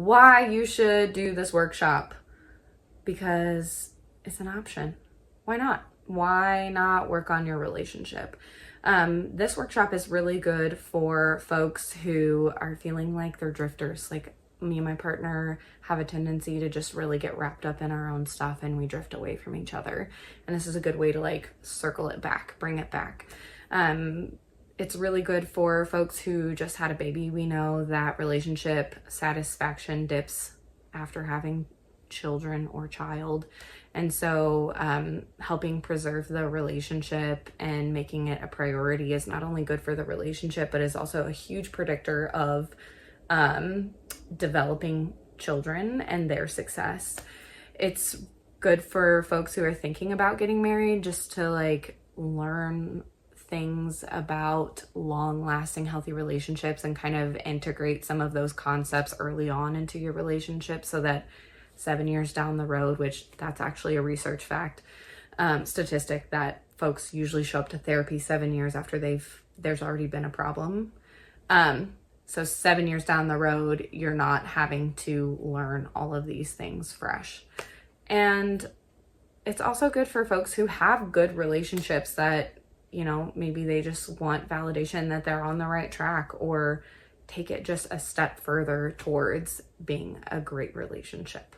why you should do this workshop, because it's an option. Why not? Why not work on your relationship? This workshop is really good for folks who are feeling like they're drifters. Like me and my partner have a tendency to just really get wrapped up in our own stuff and we drift away from each other. And this is a good way to like circle it back, bring it back. It's really good for folks who just had a baby. We know that relationship satisfaction dips after having children or child. And so helping preserve the relationship and making it a priority is not only good for the relationship, but is also a huge predictor of developing children and their success. It's good for folks who are thinking about getting married, just to like learn things about long-lasting healthy relationships and kind of integrate some of those concepts early on into your relationship, so that 7 years down the road, which that's actually a research fact, statistic, that folks usually show up to therapy 7 years after there's already been a problem. So 7 years down the road, you're not having to learn all of these things fresh. And it's also good for folks who have good relationships that, you know, maybe they just want validation that they're on the right track, or take it just a step further towards being a great relationship.